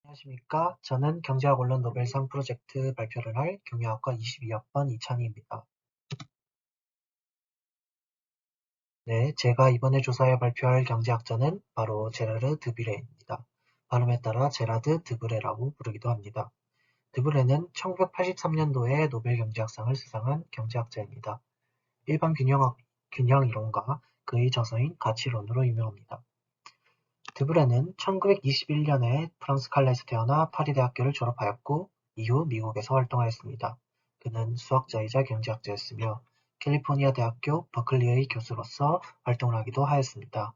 안녕하십니까. 저는 경제학 원론 노벨상 프로젝트 발표를 할 경영학과 22학번 이찬희입니다. 네, 제가 이번에 조사해 발표할 경제학자는 바로 제라르 드뷰레입니다. 발음에 따라 제라드 드브레라고 부르기도 합니다. 드브레는 1983년도에 노벨 경제학상을 수상한 경제학자입니다. 일반 균형 이론과 그의 저서인 가치론으로 유명합니다. 드브레는 1921년에 프랑스 칼레에서 태어나 파리 대학교를 졸업하였고 이후 미국에서 활동하였습니다. 그는 수학자이자 경제학자였으며 캘리포니아 대학교 버클리의 교수로서 활동을 하기도 하였습니다.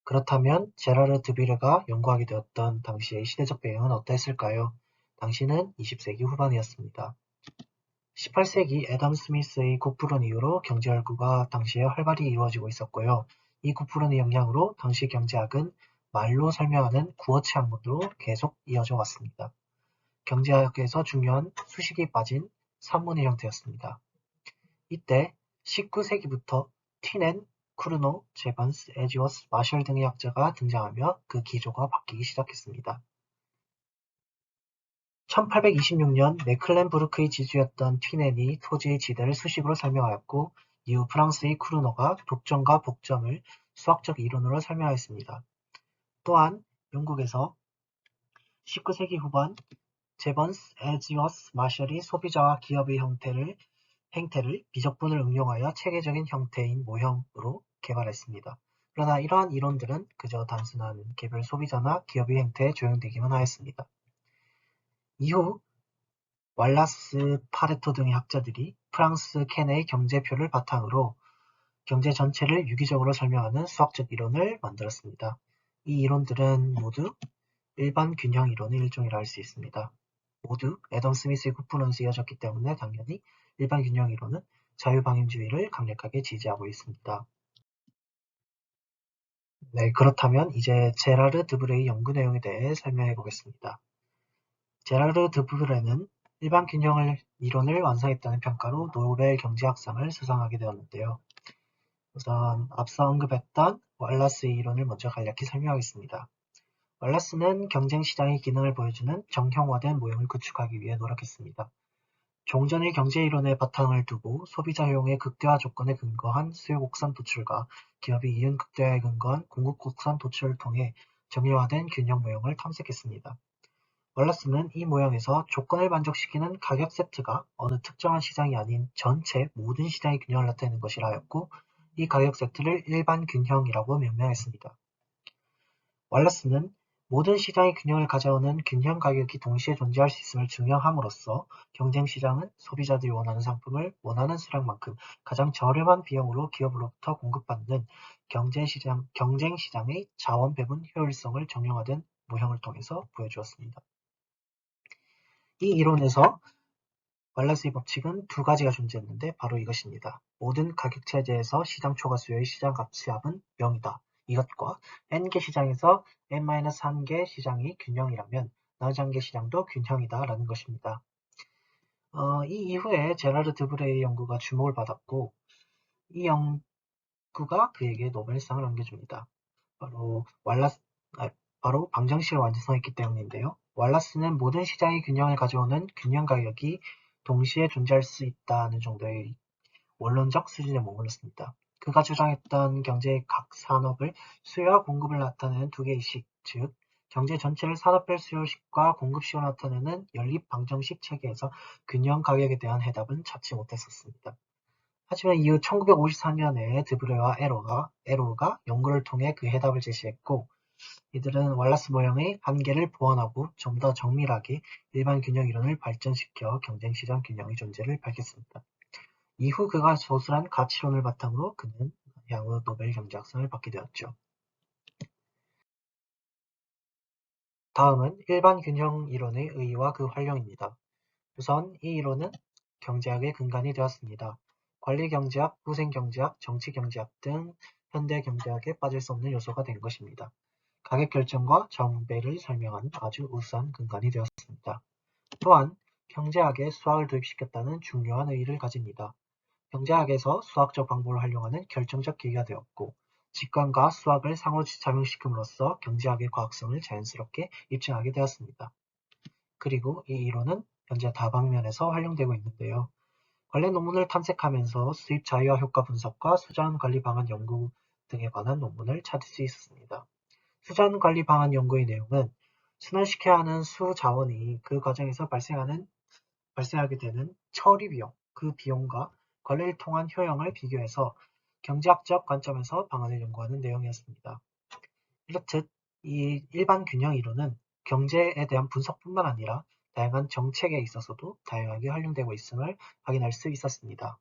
그렇다면 제라르 드뷰레가 연구하게 되었던 당시의 시대적 배경은 어떠했을까요? 당시는 20세기 후반이었습니다. 18세기 애덤 스미스의 국부론 이후로 경제 연구가 당시에 활발히 이루어지고 있었고요. 이 국부론의 영향으로 당시 경제학은 말로 설명하는 구어체 학문으로 계속 이어져 왔습니다. 경제학에서 중요한 수식이 빠진 산문의 형태였습니다. 이때 19세기부터 티넨, 쿠르노, 제번스, 에지워스, 마셜 등의 학자가 등장하며 그 기조가 바뀌기 시작했습니다. 1826년 메클렌부르크의 지주였던 튀넨이 토지의 지대를 수식으로 설명하였고 이후 프랑스의 쿠르노가 독점과 복점을 수학적 이론으로 설명하였습니다. 또한 영국에서 19세기 후반 제번스, 에지워스, 마셜이 소비자와 기업의 행태를 비적분을 응용하여 체계적인 형태인 모형으로 개발했습니다. 그러나 이러한 이론들은 그저 단순한 개별 소비자나 기업의 행태에 조용되기만 하였습니다. 이후 왈라스, 파레토 등의 학자들이 프랑스 캔의 경제표를 바탕으로 경제 전체를 유기적으로 설명하는 수학적 이론을 만들었습니다. 이 이론들은 모두 일반 균형 이론의 일종이라 할 수 있습니다. 모두 애덤 스미스의 국부론에서 이어졌기 때문에 당연히 일반 균형 이론은 자유방임주의를 강력하게 지지하고 있습니다. 네, 그렇다면 이제 제라르 드브레의 연구 내용에 대해 설명해 보겠습니다. 제라르 드브레는 일반 균형 이론을 완성했다는 평가로 노벨 경제학상을 수상하게 되었는데요. 우선 앞서 언급했던 왈라스의 이론을 먼저 간략히 설명하겠습니다. 왈라스는 경쟁시장의 기능을 보여주는 정형화된 모형을 구축하기 위해 노력했습니다. 종전의 경제이론의 바탕을 두고 소비자 효용의 극대화 조건에 근거한 수요 곡선 도출과 기업의 이윤 극대화에 근거한 공급 곡선 도출을 통해 정형화된 균형 모형을 탐색했습니다. 월라스는 이 모형에서 조건을 만족시키는 가격 세트가 어느 특정한 시장이 아닌 전체 모든 시장의 균형을 나타내는 것이라 하였고 이 가격 세트를 일반 균형이라고 명명했습니다. 월라스는 모든 시장의 균형을 가져오는 균형 가격이 동시에 존재할 수 있음을 증명함으로써 경쟁 시장은 소비자들이 원하는 상품을 원하는 수량만큼 가장 저렴한 비용으로 기업으로부터 공급받는 경쟁 시장의 자원 배분 효율성을 정형화된 모형을 통해서 보여주었습니다. 이 이론에서 왈라스의 법칙은 두 가지가 존재했는데 바로 이것입니다. 모든 가격체제에서 시장 초과수요의 시장 가치합은 0이다. 이것과 n개 시장에서 n-1개 시장이 균형이라면 나머지 한 개 시장도 균형이다 라는 것입니다. 이 이후에 제라르 드브레의 연구가 주목을 받았고 이 연구가 그에게 노벨상을 안겨줍니다. 바로 바로 방정식을 완성했기 때문인데요. 왈라스는 모든 시장의 균형을 가져오는 균형 가격이 동시에 존재할 수 있다는 정도의 원론적 수준에 머물렀습니다. 그가 주장했던 경제의 각 산업을 수요와 공급을 나타내는 두 개의 식, 즉 경제 전체를 산업별 수요식과 공급식으로 나타내는 연립 방정식 체계에서 균형 가격에 대한 해답은 찾지 못했었습니다. 하지만 이후 1954년에 드브레와 에로가 연구를 통해 그 해답을 제시했고 이들은 왈라스 모형의 한계를 보완하고 좀 더 정밀하게 일반 균형 이론을 발전시켜 경쟁시장 균형의 존재를 밝혔습니다. 이후 그가 소술한 가치론을 바탕으로 그는 향후 노벨 경제학상을 받게 되었죠. 다음은 일반 균형 이론의 의의와 그 활용입니다. 우선 이 이론은 경제학의 근간이 되었습니다. 관리경제학, 후생경제학, 정치경제학 등 현대 경제학에 빠질 수 없는 요소가 된 것입니다. 가격 결정과 정배를 설명하는 아주 우수한 근간이 되었습니다. 또한 경제학에 수학을 도입시켰다는 중요한 의의를 가집니다. 경제학에서 수학적 방법을 활용하는 결정적 계기가 되었고, 직관과 수학을 상호작용시킴으로써 경제학의 과학성을 자연스럽게 입증하게 되었습니다. 그리고 이 이론은 현재 다방면에서 활용되고 있는데요. 관련 논문을 탐색하면서 수입 자유화 효과 분석과 수자원 관리 방안 연구 등에 관한 논문을 찾을 수 있었습니다. 수자원 관리 방안 연구의 내용은 순환시켜야 하는 수자원이 그 과정에서 발생하게 되는 처리 비용, 그 비용과 관리를 통한 효용을 비교해서 경제학적 관점에서 방안을 연구하는 내용이었습니다. 이렇듯 이 일반 균형 이론은 경제에 대한 분석뿐만 아니라 다양한 정책에 있어서도 다양하게 활용되고 있음을 확인할 수 있었습니다.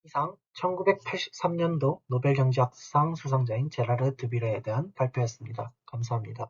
이상 1983년도 노벨 경제학상 수상자인 제라르 드비레에 대한 발표였습니다. 감사합니다.